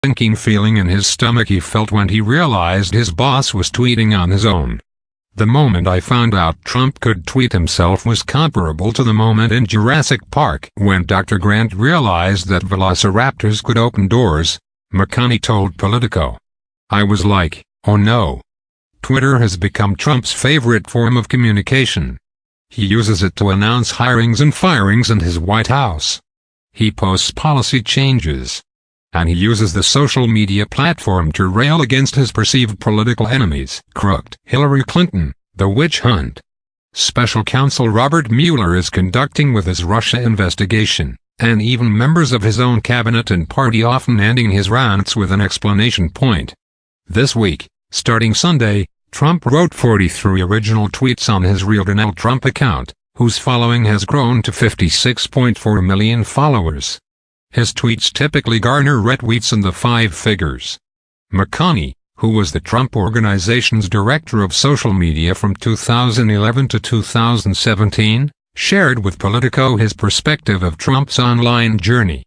sinking feeling in his stomach he felt when he realized his boss was tweeting on his own. The moment I found out Trump could tweet himself was comparable to the moment in Jurassic Park when Dr. Grant realized that velociraptors could open doors, McConney told Politico. I was like, oh no. Twitter has become Trump's favorite form of communication. He uses it to announce hirings and firings in his White House. He posts policy changes. And he uses the social media platform to rail against his perceived political enemies. Crooked Hillary Clinton, the witch hunt. Special counsel Robert Mueller is conducting with his Russia investigation, and even members of his own cabinet and party often ending his rants with an explanation point. This week, starting Sunday, Trump wrote 43 original tweets on his real Donald Trump account, whose following has grown to 56.4 million followers. His tweets typically garner retweets in the five figures. McConney, who was the Trump Organization's director of social media from 2011 to 2017, shared with Politico his perspective of Trump's online journey.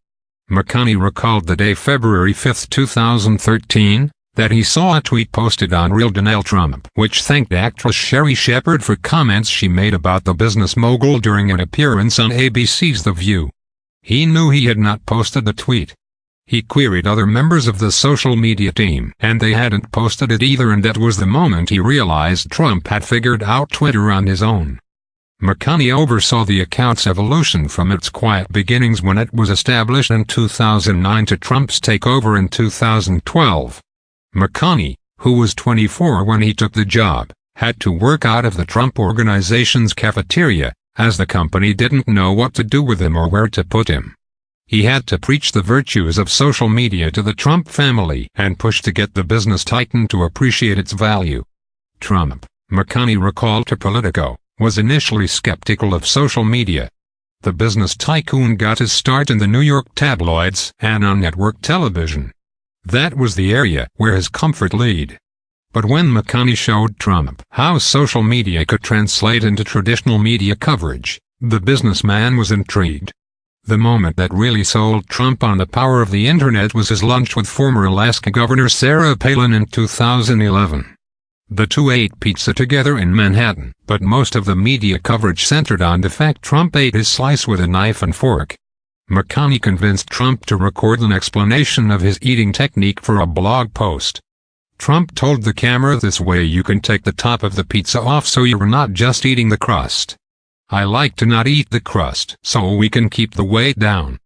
McConney recalled the day February 5, 2013, that he saw a tweet posted on Real Donald Trump which thanked actress Sherri Shepherd for comments she made about the business mogul during an appearance on ABC's The View. He knew he had not posted the tweet. He queried other members of the social media team and they hadn't posted it either, and that was the moment he realized Trump had figured out Twitter on his own. McConney oversaw the account's evolution from its quiet beginnings when it was established in 2009 to Trump's takeover in 2012. McConney, who was 24 when he took the job, had to work out of the Trump Organization's cafeteria, as the company didn't know what to do with him or where to put him. He had to preach the virtues of social media to the Trump family and push to get the business titan to appreciate its value. Trump, McConney recalled to Politico, was initially skeptical of social media. The business tycoon got his start in the New York tabloids and on network television. That was the area where his comfort lay. But when McConney showed Trump how social media could translate into traditional media coverage, the businessman was intrigued. The moment that really sold Trump on the power of the internet was his lunch with former Alaska Governor Sarah Palin in 2011. The two ate pizza together in Manhattan, but most of the media coverage centered on the fact Trump ate his slice with a knife and fork. McConney convinced Trump to record an explanation of his eating technique for a blog post. Trump told the camera, "This way you can take the top of the pizza off so you're not just eating the crust. I like to not eat the crust so we can keep the weight down."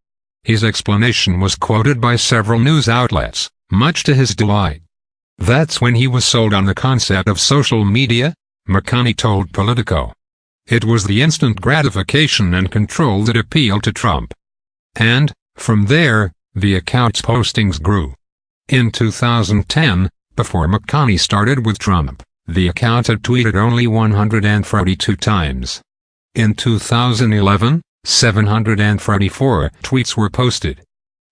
His explanation was quoted by several news outlets, much to his delight. That's when he was sold on the concept of social media, McConney told Politico. It was the instant gratification and control that appealed to Trump. And, from there, the account's postings grew. In 2010, before McConney started with Trump, the account had tweeted only 142 times. In 2011, 744 tweets were posted.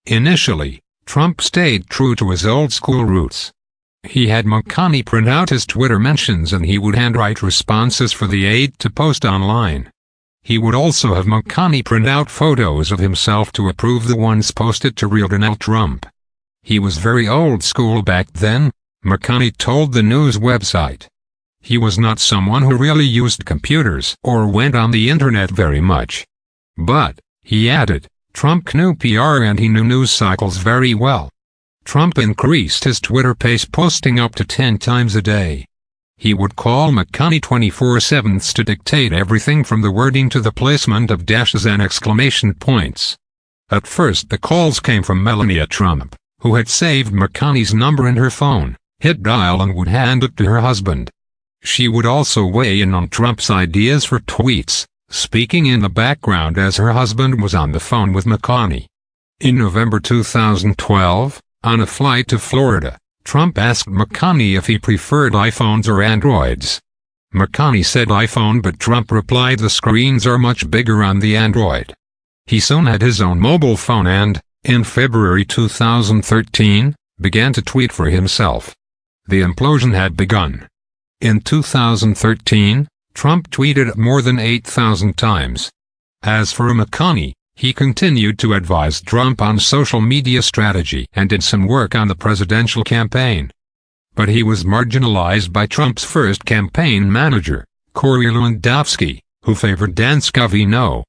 Initially, Trump stayed true to his old-school roots. He had McConney print out his Twitter mentions and he would handwrite responses for the aide to post online. He would also have McConney print out photos of himself to approve the ones posted to Real Donald Trump. He was very old school back then, McConney told the news website. He was not someone who really used computers or went on the internet very much. But, he added, Trump knew PR and he knew news cycles very well. Trump increased his Twitter pace, posting up to 10 times a day. He would call McConney 24/7 to dictate everything from the wording to the placement of dashes and exclamation points. At first the calls came from Melania Trump, who had saved McConney's number in her phone, hit dial and would hand it to her husband. She would also weigh in on Trump's ideas for tweets, speaking in the background as her husband was on the phone with McConney. In November 2012, on a flight to Florida, Trump asked McConney if he preferred iPhones or Androids. McConney said iPhone, but Trump replied the screens are much bigger on the Android. He soon had his own mobile phone and, in February 2013, began to tweet for himself. The implosion had begun. In 2013, Trump tweeted more than 8,000 times. As for McConney, He continued to advise Trump on social media strategy and did some work on the presidential campaign. But he was marginalized by Trump's first campaign manager, Corey Lewandowski, who favored Dan Scavino.